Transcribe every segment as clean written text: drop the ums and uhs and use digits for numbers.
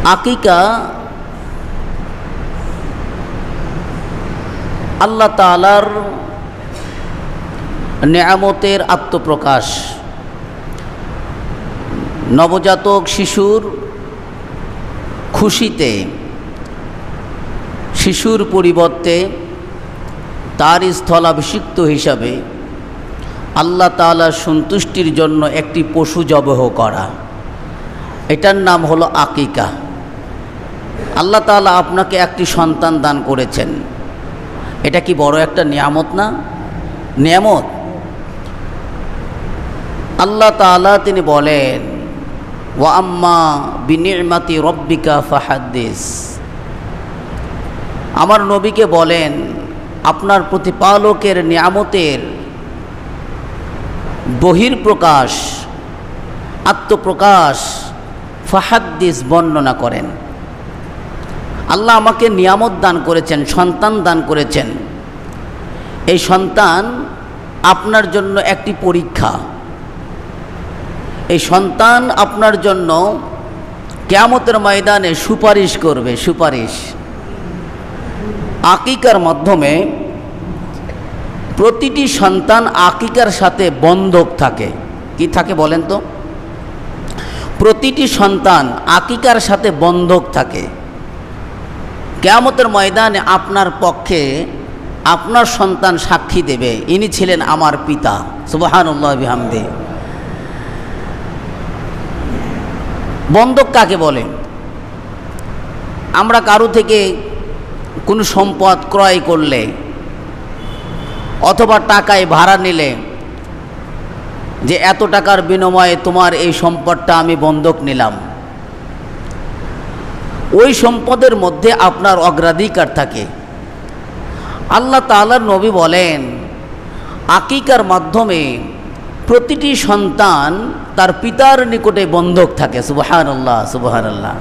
আকিকা আল্লাহ তাআলার নেয়ামতের আত্মপ্রকাশ। নবজাতক শিশুর খুশিতে শিশুর পরিবর্তে তার স্থলাভিষিক্ত হিসাবে আল্লাহ তাআলার সন্তুষ্টির জন্য একটি পশু জবাহ করা, এটার নাম হলো আকিকা। আল্লাহ তাআলা আপনাকে একটি সন্তান দান করেছেন, এটা কি বড় একটা নিয়ামত না? নিয়ামত। আল্লাহ তাআলা তিনি বলেন, ওয়া আম্মা বিনি'মাতি রব্বিকা ফাহাদ্দিস। আমার নবীকে বলেন, আপনার প্রতিপালকের নিয়ামতের বহির্প্রকাশ, আত্মপ্রকাশ, ফাহাদ্দিস বর্ণনা করেন। আল্লাহ আমাকে নিয়ামত দান করেছেন, সন্তান দান করেছেন। এই সন্তান আপনার জন্য একটি পরীক্ষা। এই সন্তান আপনার জন্য কিয়ামতের ময়দানে সুপারিশ করবে, সুপারিশ। আকিকার মাধ্যমে প্রতিটি সন্তান আকিকার সাথে বন্ধক থাকে। কি থাকে বলেন তো? প্রতিটি সন্তান আকিকার সাথে বন্ধক থাকে। কিয়ামতের ময়দানে আপনার পক্ষে আপনার সন্তান সাক্ষী দেবে, ইনি ছিলেন আমার পিতা। সুবহানাল্লাহ বিহামদি। বন্ধক কাকে বলে? আমরা কারো থেকে কোনো সম্পদ ক্রয় করলে অথবা টাকায় ভাড়া নিলে, যে এত টাকার বিনিময়ে তোমার এই সম্পদটা আমি বন্ধক নিলাম, ওই সম্পদের মধ্যে আপনার অগ্রাধিকার থাকে। আল্লাহ তাআলার নবী বলেন, আকিকার মাধ্যমে প্রতিটি সন্তান তার পিতার নিকটে বন্ধক থাকে। সুবহানাল্লাহ, সুবহানাল্লাহ।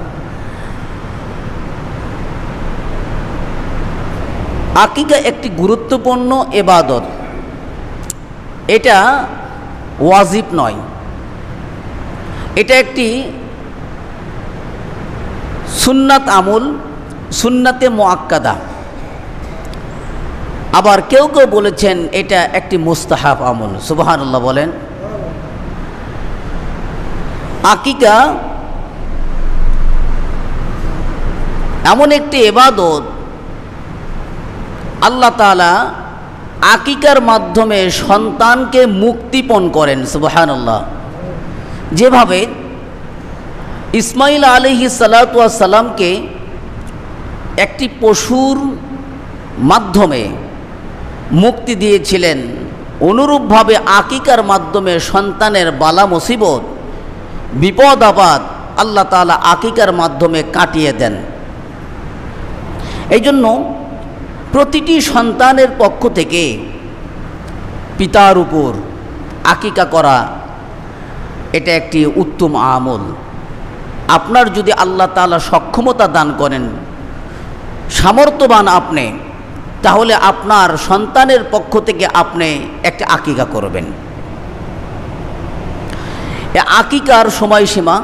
আকিকা একটি গুরুত্বপূর্ণ ইবাদত। এটা ওয়াজিব নয়, এটা একটি সুন্নাত আমল, সুন্নাতে মুআক্কাদা। আবার কেউ কেউ বলেছেন এটা একটি মুস্তাহাব আমল। সুবহানাল্লাহ বলেন। আকিকা এমন একটি ইবাদত, আল্লাহ তাআলা আকিকার মাধ্যমে সন্তানকে মুক্তিপণ করেন। সুবহানাল্লাহ। যেভাবে ইসমাঈল আলাইহিস সালাতু ওয়াস সালামকে একটি পশুর মাধ্যমে মুক্তি দিয়েছিলেন, অনুরূপভাবে আকিকার মাধ্যমে সন্তানের বালা মুসিবত, বিপদ আপদ আল্লাহ তাআলা আকিকার মাধ্যমে কাটিয়ে দেন। এই জন্য প্রতিটি সন্তানের পক্ষ থেকে পিতার উপর আকিকা করা এটা একটি উত্তম আমল। আপনার যদি আল্লাহ তাআলা সক্ষমতা দান করেন, সামর্থ্যবান আপনি, তাহলে আপনার সন্তানের পক্ষ থেকে আপনি একটা আকিকা করবেন। আকিকার সময়সীমা,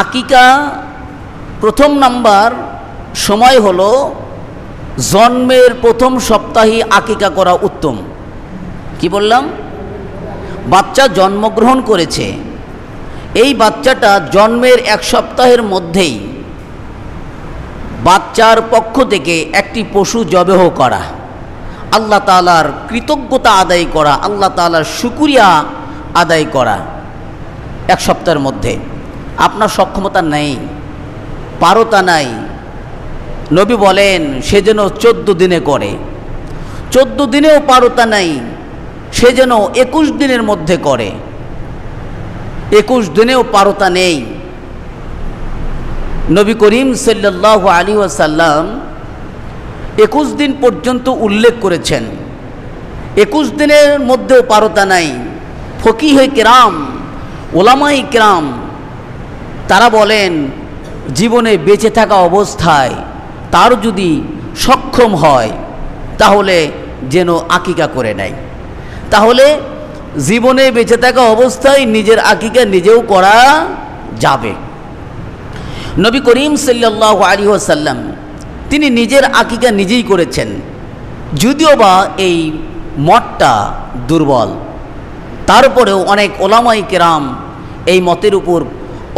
আকিকা প্রথম নাম্বার সময় হলো জন্মের প্রথম সপ্তাহে আকিকা করা উত্তম। কি বললাম? বাচ্চা জন্মগ্রহণ করেছে, এই বাচ্চাটা জন্মের এক সপ্তাহের মধ্যেই বাচ্চার পক্ষ থেকে একটি পশু জবাহ করা, আল্লাহ তাআলার কৃতজ্ঞতা আদায় করা, আল্লাহ তাআলার শুকরিয়া আদায় করা। এক সপ্তাহের মধ্যে আপনার সক্ষমতা নেই, পারতা নাই, নবী বলেন সে যেন 14 দিনে করে। 14 দিনেও পারতা নাই, সে যেন 21 দিনের মধ্যে করে। 21 দিনেও পারতা নেই। নবী করিম সাল্লাল্লাহু আলাইহি ওয়াসাল্লাম 21 দিন পর্যন্ত উল্লেখ করেছেন। 21 দিনের মধ্যেও পারতা নাই। ফকিহে কেরাম, ওলামায়ে কেরাম তারা বলেন জীবনে বেঁচে থাকা অবস্থায় তার যদি সক্ষম হয় তাহলে যেন আকিকা করে নেয়। তাহলে জীবনে বেঁচে থাকা অবস্থায় নিজের আকিকা নিজেও করা যাবে। নবী করিম সাল্লাল্লাহু আলাইহি ওয়াসাল্লাম তিনি নিজের আকিকা নিজেই করেছেন, যদিও বা এই মতটা দুর্বল, তারপরেও অনেক ওলামায়ে কেরাম এই মতের উপর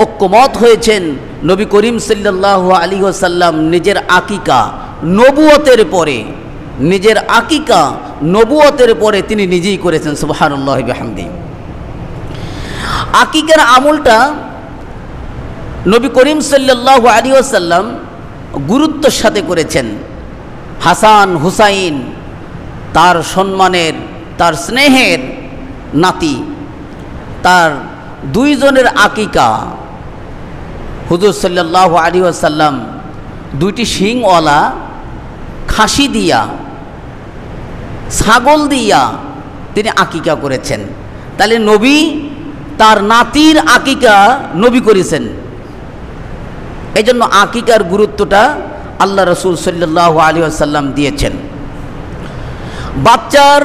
ঐক্যমত হয়েছেন। নবী করিম সাল্লাল্লাহু আলাইহি ওয়াসাল্লাম নিজের আকিকা নবুয়তের পরে, নিজের আকিকা নবুয়তের পরে তিনি নিজেই করেছেন। সুবহানাল্লাহি বিহামদিহি। আকিকার আমলটা নবী করিম সাল্লাল্লাহু আলাইহি ওয়াসাল্লাম গুরুত্বের সাথে করেছেন। হাসান হুসাইন তার সম্মানের, তার স্নেহের নাতি, তার দুইজনের আকিকা হুজুর সাল্লাল্লাহু আলাইহি ওয়াসাল্লাম দুইটি শিংওয়ালা খাসি দিয়া, ছাগল দিয়া তিনি আকিকা করেছেন। তাহলে নবী তার নাতির আকিকা নবী করেছেন। এই জন্য আকিকার গুরুত্বটা আল্লাহ রসুল সাল্লাল্লাহু আলাইহি ওয়াসাল্লাম দিয়েছেন। বাচ্চার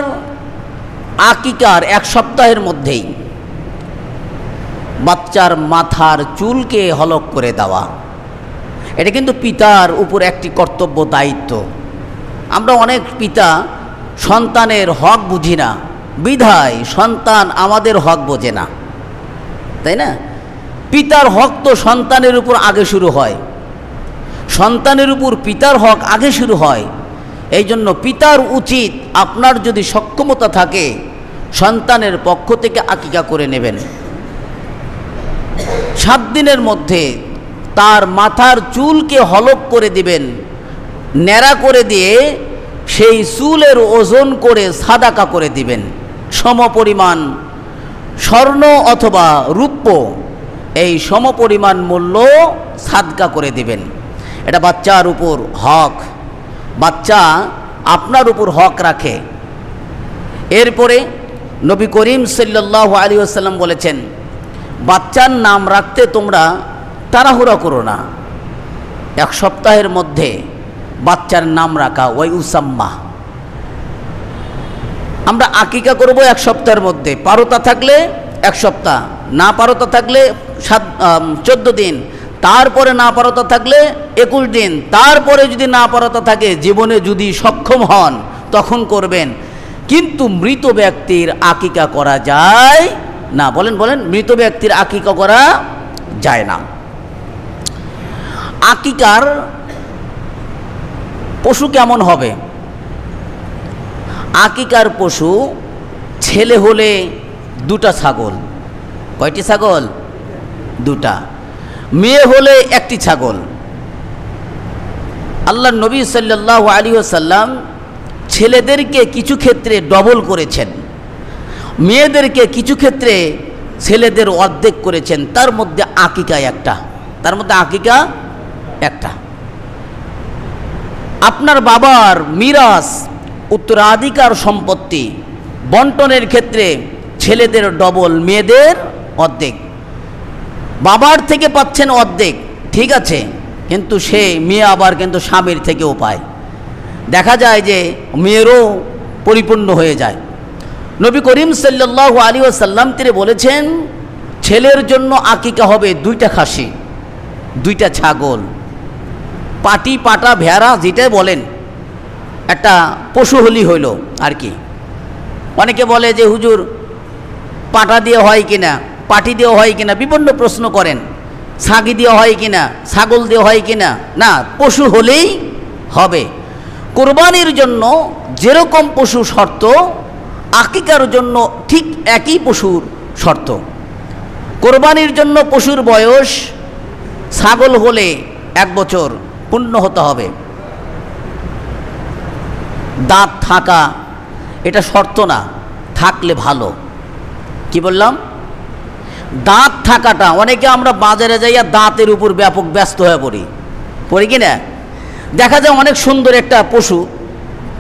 আকিকার 1 সপ্তাহের মধ্যেই বাচ্চার মাথার চুলকে হলক করে দেওয়া, এটা কিন্তু পিতার উপর একটি কর্তব্য দায়িত্ব। আমরা অনেক পিতা সন্তানের হক বুঝি না, বিধায় সন্তান আমাদের হক বোঝে না, তাই না? পিতার হক তো সন্তানের উপর আগে শুরু হয়, সন্তানের উপর পিতার হক আগে শুরু হয়। এই জন্য পিতার উচিত, আপনার যদি সক্ষমতা থাকে, সন্তানের পক্ষ থেকে আকিকা করে নেবেন। 7 দিনের মধ্যে তার মাথার চুলকে হলক করে দিবেন, ন্যাড়া করে দিয়ে সেই চুলের ওজন করে সাদাকা করে দিবেন। সমপরিমাণ স্বর্ণ অথবা রূপ্য এই সমপরিমাণ মূল্য সাদকা করে দিবেন। এটা বাচ্চার উপর হক, বাচ্চা আপনার উপর হক রাখে। এরপরে নবী করিম সাল্লাল্লাহু আলাইহি ওয়াসাল্লাম বলেছেন, বাচ্চার নাম রাখতে তোমরা তাড়াহুড়া করো না, 1 সপ্তাহের মধ্যে বাচ্চার নাম রাখা। ওই উসাম্মা, আমরা আকিকা করব 1 সপ্তাহের মধ্যে, পারতা থাকলে 1 সপ্তাহ, না পারতা থাকলে 14 দিন, তারপরে না পারতা থাকলে 21 দিন, তারপরে যদি না পারতা থাকে, জীবনে যদি সক্ষম হন তখন করবেন। কিন্তু মৃত ব্যক্তির আকিকা করা যায় না। বলেন বলেন, মৃত ব্যক্তির আকিকা করা যায় না। আকিকার পশু কেমন হবে? আকিকার পশু ছেলে হলে 2টা ছাগল। কয়টি ছাগল? 2টা। মেয়ে হলে 1টি ছাগল। আল্লাহর নবী সাল্লাল্লাহু আলাইহি ওয়াসাল্লাম ছেলেদেরকে কিছু ক্ষেত্রে ডবল করেছেন, মেয়েদেরকে কিছু ক্ষেত্রে ছেলেদের অর্ধেক করেছেন। তার মধ্যে আকিকা একটা, তার মধ্যে আকিকা একটা। আপনার বাবার মিরাস, উত্তরাধিকার সম্পত্তি বন্টনের ক্ষেত্রে ছেলেদের ডবল, মেয়েদের অর্ধেক। বাবার থেকে পাচ্ছেন অর্ধেক, ঠিক আছে, কিন্তু সে মেয়ে আবার কিন্তু স্বামীর থেকেও পায়। দেখা যায় যে মেয়েরও পরিপূর্ণ হয়ে যায়। নবী করিম সাল্লাল্লাহু আলাইহি ওয়াসাল্লাম তিনি বলেছেন, ছেলের জন্য আকিকা হবে 2টা খাসি, 2টা ছাগল, পাটি পাটা ভেড়া যেটাই বলেন, একটা পশু হলি হইল আর কি। অনেকে বলে যে হুজুর পাটা দিয়ে হয় কিনা, পাটি দিয়ে হয় কিনা, বিভিন্ন প্রশ্ন করেন। ছাগি দিয়ে হয় কিনা, ছাগল দিয়ে হয় কিনা, না, পশু হলেই হবে। কোরবানির জন্য যেরকম পশু শর্ত, আকিকার জন্য ঠিক একই পশুর শর্ত। কোরবানির জন্য পশুর বয়স ছাগল হলে 1 বছর পূর্ণ হতে হবে। দাঁত থাকা এটা শর্ত না, থাকলে ভালো। কি বললাম? দাঁত থাকাটা, অনেকে আমরা বাজারে যাইয়া দাঁতের উপর ব্যাপক ব্যস্ত হয়ে পড়ি কি না? দেখা যায় অনেক সুন্দর একটা পশু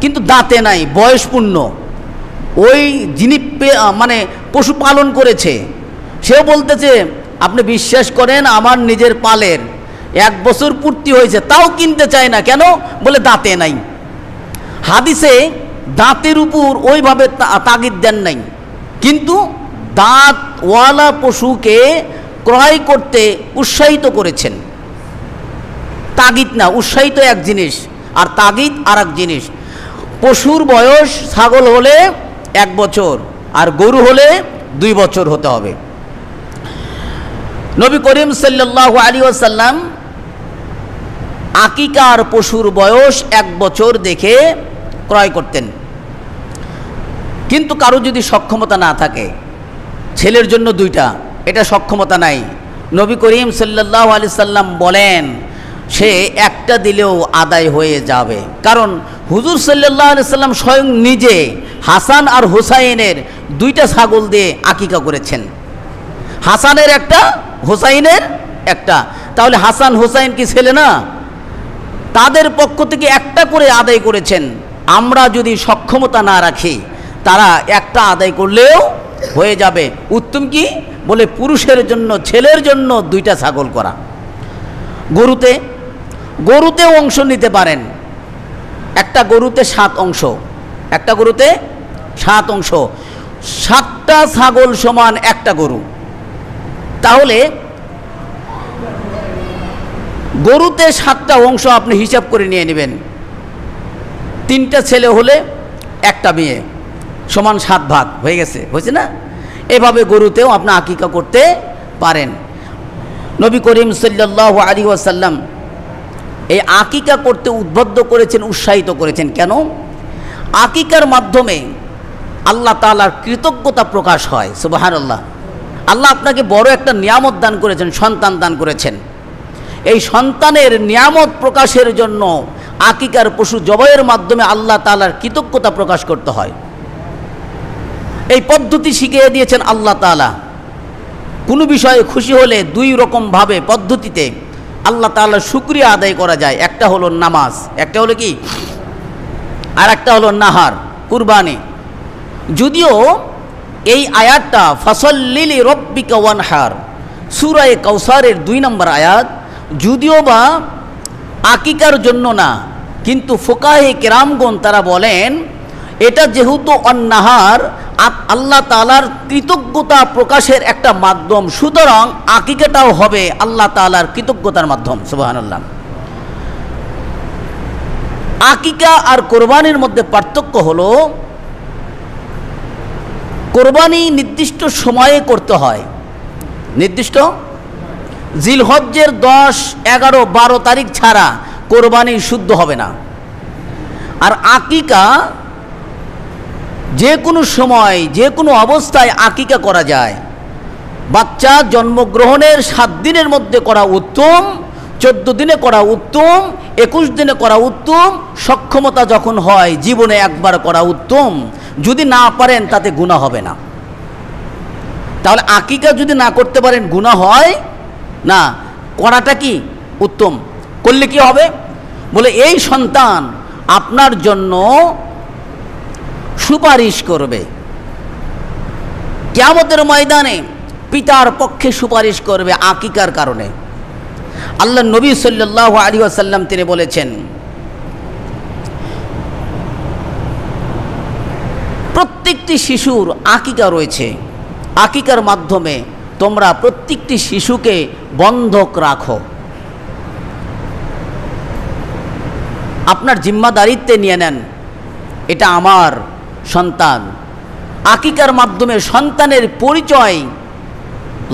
কিন্তু দাঁতে নাই, বয়সপূর্ণ। ওই যিনি মানে পশু পালন করেছে সেও বলতেছে, আপনি বিশ্বাস করেন আমার নিজের পালের 1 বছর পূর্তি হয়েছে, তাও কিনতে চায় না। কেন? বলে দাঁতে নাই। হাদিসে দাঁতের উপর ওইভাবে তাগিদ দেন নাই, কিন্তু দাঁতওয়ালা পশুকে ক্রয় করতে উৎসাহিত করেছেন। তাগিদ না, উৎসাহিত এক জিনিস আর তাগিদ আর এক জিনিস। পশুর বয়স ছাগল হলে 1 বছর আর গরু হলে 2 বছর হতে হবে। নবী করিম সাল্লাল্লাহু আলাইহি ওয়াসাল্লাম আকিকার পশুর বয়স 1 বছর দেখে ক্রয় করতেন। কিন্তু কারো যদি সক্ষমতা না থাকে, ছেলের জন্য 2টা, এটা সক্ষমতা নাই, নবী করিম সাল্লাল্লাহু আলাইহি সাল্লাম বলেন সে একটা দিলেও আদায় হয়ে যাবে। কারণ হুজুর সাল্লাল্লাহু আলাইহি সাল্লাম স্বয়ং নিজে হাসান আর হুসাইনের 2টা ছাগল দিয়ে আকিকা করেছেন, হাসানের একটা, হুসাইনের একটা। তাহলে হাসান হুসাইন কি ছেলে না? তাদের পক্ষ থেকে একটা করে আদায় করেছেন। আমরা যদি সক্ষমতা না রাখি, তারা একটা আদায় করলেও হয়ে যাবে। উত্তম কি বলে, পুরুষের জন্য, ছেলের জন্য 2টা ছাগল করা। গরুতে অংশ নিতে পারেন। একটা গরুতে 7 অংশ, একটা গরুতে 7 অংশ, 7টা ছাগল সমান একটা গরু। তাহলে গরুতে 7টা অংশ আপনি হিসাব করে নিয়ে নেবেন। 3টা ছেলে হলে 1টা মেয়ে, সমান 7 ভাগ হয়ে গেছে, হয়েছে না? এভাবে গরুতেও আপনি আকিকা করতে পারেন। নবী করিম সাল্লাল্লাহু আলাইহি ওয়াসাল্লাম এই আকিকা করতে উদ্বুদ্ধ করেছেন, উৎসাহিত করেছেন। কেন? আকিকার মাধ্যমে আল্লাহ তাআলার কৃতজ্ঞতা প্রকাশ হয়। সুবহানাল্লাহ। আল্লাহ আপনাকে বড় একটা নিয়ামত দান করেছেন, সন্তান দান করেছেন। এই সন্তানের নিয়ামত প্রকাশের জন্য আকিকার পশু জবাইয়ের মাধ্যমে আল্লাহ তাআলার কৃতজ্ঞতা প্রকাশ করতে হয়। এই পদ্ধতি শিখিয়ে দিয়েছেন আল্লাহ তাআলা। কোনো বিষয়ে খুশি হলে 2 রকমভাবে পদ্ধতিতে আল্লাহ তাআলার শুকরিয়া আদায় করা যায়। একটা হলো নামাজ, একটা হলো কি, আর একটা হলো নাহার, কুরবানি। যদিও এই আয়াতটা ফাসাল্লি লিরাব্বিকা ওয়ানহার, সূরা কাউসারের 2 নম্বর আয়াত, যদিও বা আকিকার জন্য না, কিন্তু ফুকাহে কেরামগণ তারা বলেন এটা যেহেতু অন্নাহার, আল্লাহ তাআলার কৃতজ্ঞতা প্রকাশের একটা মাধ্যম, সুতরাং আকিকাটাও হবে আল্লাহ তাআলার কৃতজ্ঞতার মাধ্যম। সুবহানাল্লাহ। আকিকা আর কোরবানির মধ্যে পার্থক্য হলো, কোরবানি নির্দিষ্ট সময়ে করতে হয়, নির্দিষ্ট জিলহজ্জের 10, 11, 12 তারিখ ছাড়া কোরবানি শুদ্ধ হবে না। আর আকিকা যে কোনো সময়, যে কোনো অবস্থায় আকিকা করা যায়। বাচ্চা জন্মগ্রহণের 7 দিনের মধ্যে করা উত্তম, 14 দিনে করা উত্তম, 21 দিনে করা উত্তম, সক্ষমতা যখন হয় জীবনে একবার করা উত্তম। যদি না পারেন তাতে গুনাহ হবে না। তাহলে আকিকা যদি না করতে পারেন গুনাহ হয় না, করাটা কি উত্তম। করলে কি হবে বলে, এই সন্তান আপনার জন্য সুপারিশ করবে কিয়ামতের ময়দানে, পিতার পক্ষে সুপারিশ করবে আকিকার কারণে। আল্লাহ নবী সাল্লাল্লাহু আলাইহি ওয়াসাল্লাম তিনি বলেছেন, প্রত্যেকটি শিশুর আকিকা রয়েছে, আকিকার মাধ্যমে তোমরা প্রত্যেকটি শিশুকে বন্ধক রাখো, আপনার জিম্মাদারিত্বে নিয়ে নেন, এটা আমার সন্তান। আকিকার মাধ্যমে সন্তানের পরিচয়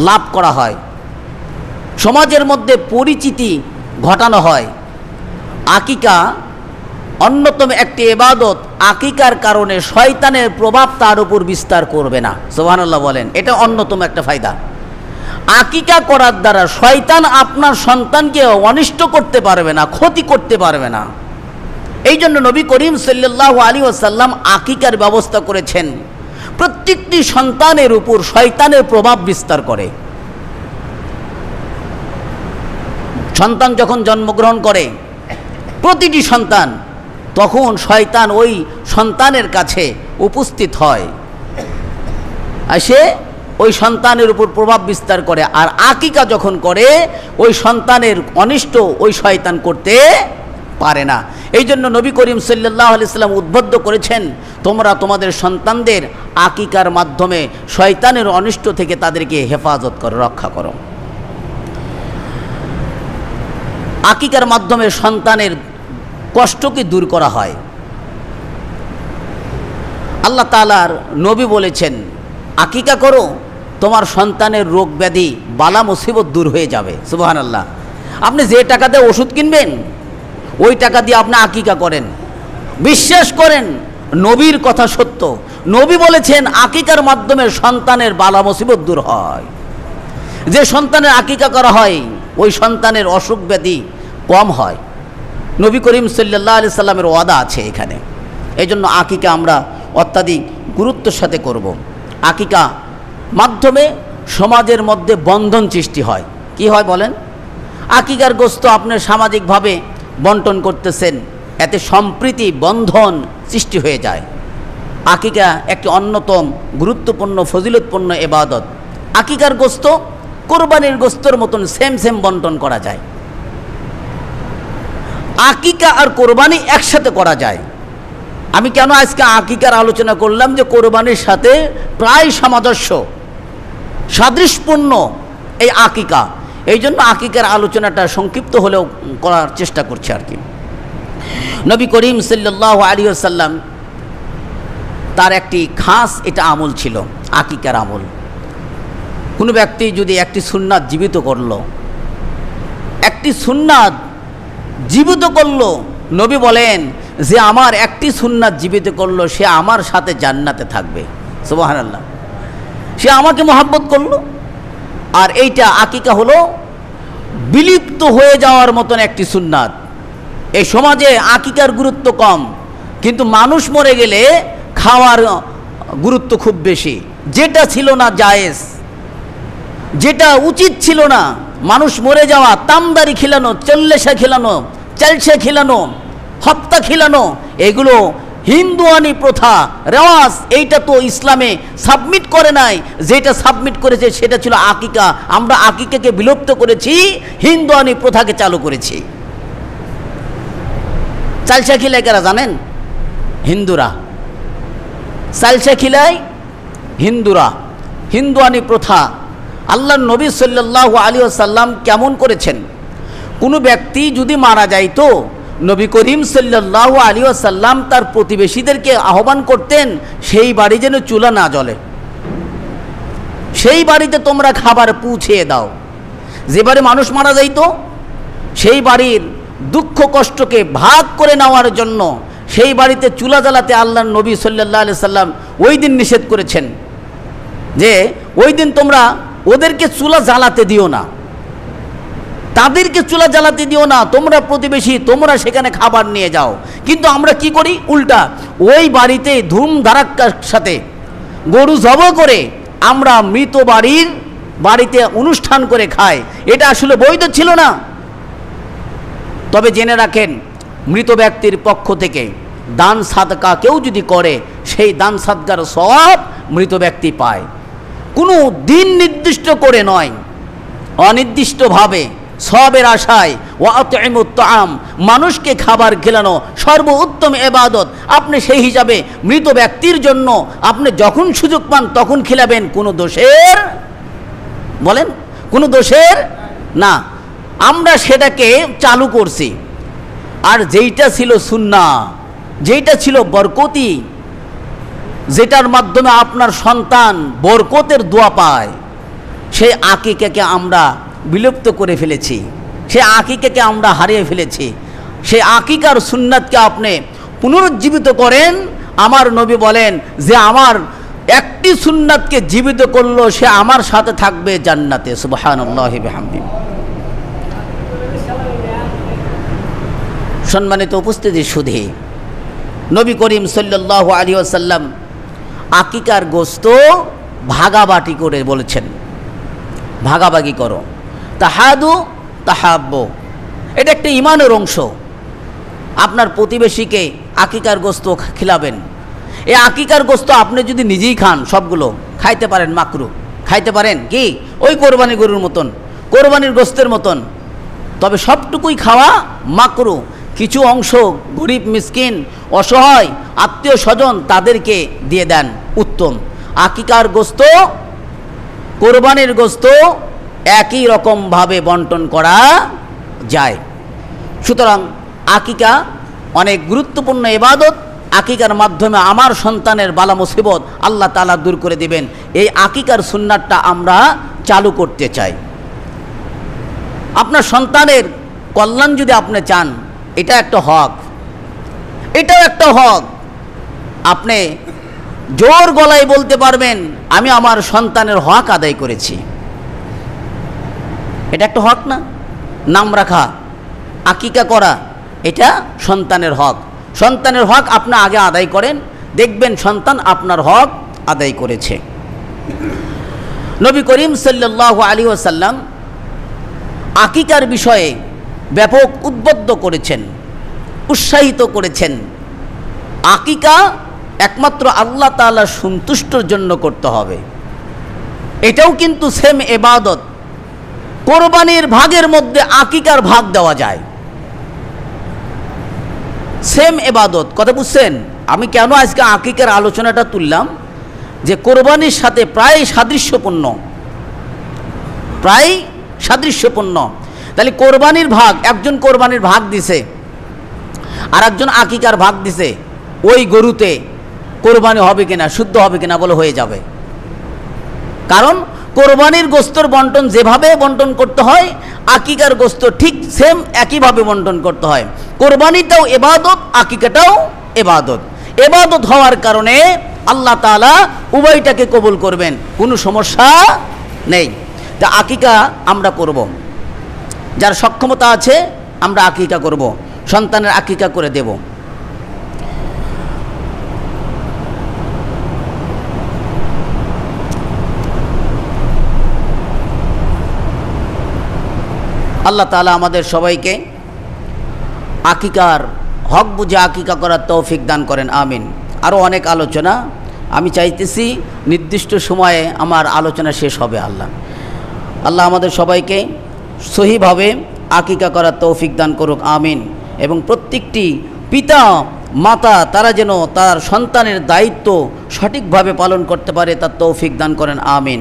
লাভ করা হয়, সমাজের মধ্যে পরিচিতি ঘটানো হয়। আকিকা অন্যতম একটি ইবাদত, আকিকার কারণে শয়তানের প্রভাব তার উপর বিস্তার করবে না। সুবহানাল্লাহ বলেন, এটা অন্যতম একটা ফায়দা। আকিকা করার দ্বারা শয়তান আপনার সন্তানকে অনিষ্ট করতে পারবে না, ক্ষতি করতে পারবে না। এই জন্য নবী করিম সাল্লাল্লাহু আলাইহি ওয়াসাল্লাম আকিকার ব্যবস্থা করেছেন। প্রত্যেকটি সন্তানের উপর শয়তানের প্রভাব বিস্তার করে। সন্তান যখন জন্মগ্রহণ করে, প্রতিটি সন্তান, তখন শয়তান ওই সন্তানের কাছে উপস্থিত হয়, আর সে ওই সন্তানের উপর প্রভাব বিস্তার করে। আর আকিকা যখন করে, ওই সন্তানের অনিষ্ট ওই শয়তান করতে পারে না। এই জন্য নবী করিম সাল্লাল্লাহু আলাইহি ওয়াসাল্লাম উদ্বুদ্ধ করেছেন, তোমরা তোমাদের সন্তানদের আকিকার মাধ্যমে শয়তানের অনিষ্ট থেকে তাদেরকে হেফাজত করো, রক্ষা করো। আকিকার মাধ্যমে সন্তানের কষ্টকে দূর করা হয়। আল্লাহ তাআলার নবী বলেছেন, আকিকা করো, তোমার সন্তানের রোগ ব্যাধি বালা মুসিবত দূর হয়ে যাবে। সুবহানাল্লাহ। আপনি যে টাকা দিয়ে ওষুধ কিনবেন ওই টাকা দিয়ে আপনি আকিকা করেন, বিশ্বাস করেন নবীর কথা সত্য। নবী বলেছেন আকিকার মাধ্যমে সন্তানের বালা মুসিবত দূর হয়। যে সন্তানের আকিকা করা হয় ওই সন্তানের অসুখ ব্যাধি কম হয়। নবী করিম সাল্লাল্লাহু আলাইহি সাল্লামের ওয়াদা আছে এখানে। এই জন্য আকিকা আমরা অত্যাধিক গুরুত্বের সাথে করব। আকিকা মাধ্যমে সমাজের মধ্যে বন্ধন সৃষ্টি হয়। কি হয় বলেন? আকিকার গোশত আপনি সামাজিকভাবে বন্টন করতেছেন, এতে সম্প্রীতি বন্ধন সৃষ্টি হয়ে যায়। আকিকা একটি অন্যতম গুরুত্বপূর্ণ ফজিলতপূর্ণ ইবাদত। আকিকার গোশত কোরবানির গোশতের মতন সেম বন্টন করা যায়। আকিকা আর কোরবানি একসাথে করা যায়। আমি কেন আজকে আকিকার আলোচনা করলাম? যে কোরবানির সাথে প্রায় সামঞ্জস্য সাদৃশ্যপূর্ণ এই আকিকা। এই জন্য আকিকার আলোচনাটা সংক্ষিপ্ত হলেও করার চেষ্টা করছি আর কি। নবী করিম সাল্লাল্লাহু আলাইহি ওয়াসাল্লাম তার একটি খাস এটা আমল ছিল, আকিকার আমল। কোনো ব্যক্তি যদি একটি সুন্নাত জীবিত করলো, একটি সুন্নাত জীবিত করলো, নবী বলেন যে আমার একটি সুন্নাত জীবিত করলো সে আমার সাথে জান্নাতে থাকবে। সুবহানাল্লাহ। সে আমাকে মহব্বত করলো। আর এইটা আকিকা হলো বিলুপ্ত হয়ে যাওয়ার মতন একটি সুন্নাত। এই সমাজে আকিকার গুরুত্ব কম, কিন্তু মানুষ মরে গেলে খাওয়ার গুরুত্ব খুব বেশি। যেটা ছিল না জায়েজ, যেটা উচিত ছিল না, মানুষ মরে যাওয়া, তামদারি খিলানো, চল্লেশা খিলানো, চালসা খিলানো, হপ্তা খিলানো, এগুলো হিন্দুয়ানি প্রথা রেওয়াজ। এইটা তো ইসলামে সাবমিট করে নাই। যেটা সাবমিট করেছে সেটা ছিল আকিকা। আমরা আকিকাকে বিলুপ্ত করেছি, হিন্দুয়ানি প্রথাকে চালু করেছি। চালসা খিলায় কারা জানেন? হিন্দুরা। চালসা খিলায় হিন্দুরা। হিন্দুয়ানি প্রথা আল্লাহর নবী সাল্লাল্লাহু আলাইহি ওয়াসাল্লাম কেমন করেছেন? কোনো ব্যক্তি যদি মারা যাইতো, নবী করিম সাল্লাল্লাহু আলাইহি ওয়াসাল্লাম তার প্রতিবেশীদেরকে আহ্বান করতেন সেই বাড়ি যেন চুলা না জ্বলে, সেই বাড়িতে তোমরা খাবার পৌঁছে দাও। যে বাড়ি মানুষ মারা যাইতো সেই বাড়ির দুঃখ কষ্টকে ভাগ করে নেওয়ার জন্য সেই বাড়িতে চুলা জ্বালাতে আল্লাহর নবী সাল্লাল্লাহু আলাইহি ওয়াসাল্লাম ওই দিন নিষেধ করেছেন যে ওই দিন তোমরা ওদেরকে চুলা জ্বালাতে দিও না, তাদেরকে চুলা জ্বালাতে দিও না, তোমরা প্রতিবেশী তোমরা সেখানে খাবার নিয়ে যাও। কিন্তু আমরা কি করি? উল্টা, ওই বাড়িতে ধুমধারাক্কার সাথে গরু জবাই করে আমরা মৃত বাড়িতে অনুষ্ঠান করে খাই। এটা আসলে বৈধ ছিল না। তবে জেনে রাখেন, মৃত ব্যক্তির পক্ষ থেকে দান সাদকা কেউ যদি করে সেই দান সাদকার সওয়াব মৃত ব্যক্তি পায়। কোনো দিন নির্দিষ্ট করে নয়, অনির্দিষ্টভাবে সওয়াবের আশায় ওয়াতইমুত তাআম, মানুষকে খাবার খেলানো সর্বোত্তম ইবাদত। আপনি সেই হিসাবে মৃত ব্যক্তির জন্য আপনি যখন সুযোগ পান তখন খেলাবেন। কোনো দোষের বলেন, কোনো দোষের না। আমরা সেটাকে চালু করছি। আর যেইটা ছিল সুন্নাহ, যেইটা ছিল বরকতি, যেটার মাধ্যমে আপনার সন্তান বরকতের দোয়া পায়, সেই আকিকাকে আমরা বিলুপ্ত করে ফেলেছি, সেই আকিকাকে আমরা হারিয়ে ফেলেছি। সেই আকিকার সুন্নাতকে আপনি পুনরুজ্জীবিত করেন। আমার নবী বলেন যে আমার একটি সুন্নাতকে জীবিত করলো সে আমার সাথে থাকবে জান্নাতে। সুবহানাল্লাহি বিহামদিহি। সম্মানিত উপস্থিতি, শুধু নবী করিম সাল্লাল্লাহু আলাইহি ওয়াসাল্লাম আকিকার গোশত ভাগাবাটি করে বলেছেন, ভাগাভাগি করো, তাহাদু তাহাব্বু। এটা একটা ঈমানের অংশ। আপনার প্রতিবেশীকে আকিকার গোশত খিলাবেন। এই আকিকার গোশত আপনি যদি নিজেই খান, সবগুলো খাইতে পারেন, মাকরু খাইতে পারেন, কি ওই কোরবানি গরুর মতন, কোরবানির গোশতের মতন। তবে সবটুকুই খাওয়া মাকরু। কিছু অংশ গরিব মিসকিন অসহায় আত্মীয় স্বজন তাদেরকে দিয়ে দেন, উত্তম। আকিকার গোশত কোরবানির গোশত একই রকমভাবে বন্টন করা যায়। সুতরাং আকিকা অনেক গুরুত্বপূর্ণ ইবাদত। আকিকার মাধ্যমে আমার সন্তানের বালা মুসিবত আল্লাহ তাআলা দূর করে দিবেন। এই আকিকার সুন্নাতটা আমরা চালু করতে চাই। আপনার সন্তানের কল্যাণ যদি আপনি চান, এটা একটা হক, এটাও একটা হক। আপনি জোর গলায় বলতে পারবেন আমি আমার সন্তানের হক আদায় করেছি। এটা একটা হক না? নাম রাখা, আকিকা করা, এটা সন্তানের হক। সন্তানের হক আপনি আগে আদায় করেন, দেখবেন সন্তান আপনার হক আদায় করেছে। নবী করিম সাল্লাল্লাহু আলাইহি ওয়াসাল্লাম আকিকার বিষয়ে ব্যাপক উদ্বুদ্ধ করেছেন, উৎসাহিত করেছেন। আকিকা একমাত্র আল্লাহ তাআলার সন্তুষ্টির জন্য করতে হবে। এটাও কিন্তু সেম ইবাদত। কোরবানির ভাগের মধ্যে আকিকার ভাগ দেওয়া যায়, সেম ইবাদত। কথা বুঝছেন? আমি কেন আজকে আকিকার আলোচনাটা তুললাম, যে কোরবানির সাথে প্রায় সাদৃশ্যপূর্ণ। তাহলে কোরবানির ভাগ, একজন কোরবানির ভাগ দিছে আর একজন আকিকার ভাগ দিছে, ওই গরুতে কোরবানি হবে কিনা, শুদ্ধ হবে কিনা বলে হয়ে যাবে। কারণ কোরবানির গোস্তর বন্টন যেভাবে বন্টন করতে হয়, আকিকার গোস্ত ঠিক সেম একইভাবে বন্টন করতে হয়। কোরবানিটাও ইবাদত, আকিকাটাও ইবাদত। ইবাদত হওয়ার কারণে আল্লাহ তাআলা উভয়টাকে কবুল করবেন, কোনো সমস্যা নেই। তা আকিকা আমরা করব, যার সক্ষমতা আছে আমরা আকিকা করব, সন্তানের আকিকা করে দেব। আল্লাহ তাআলা আমাদের সবাইকে আকিকার হক বুঝে আকিকা করার তৌফিক দান করেন, আমিন। আরও অনেক আলোচনা, আমি চাইতেছি নির্দিষ্ট সময়ে আমার আলোচনা শেষ হবে। আল্লাহ আমাদের সবাইকে সহিভাবে আকিকা করার তৌফিক দান করুক, আমিন। এবং প্রত্যেকটি পিতা মাতা তারা যেন তার সন্তানের দায়িত্ব সঠিকভাবে পালন করতে পারে, তার তৌফিক দান করেন, আমিন।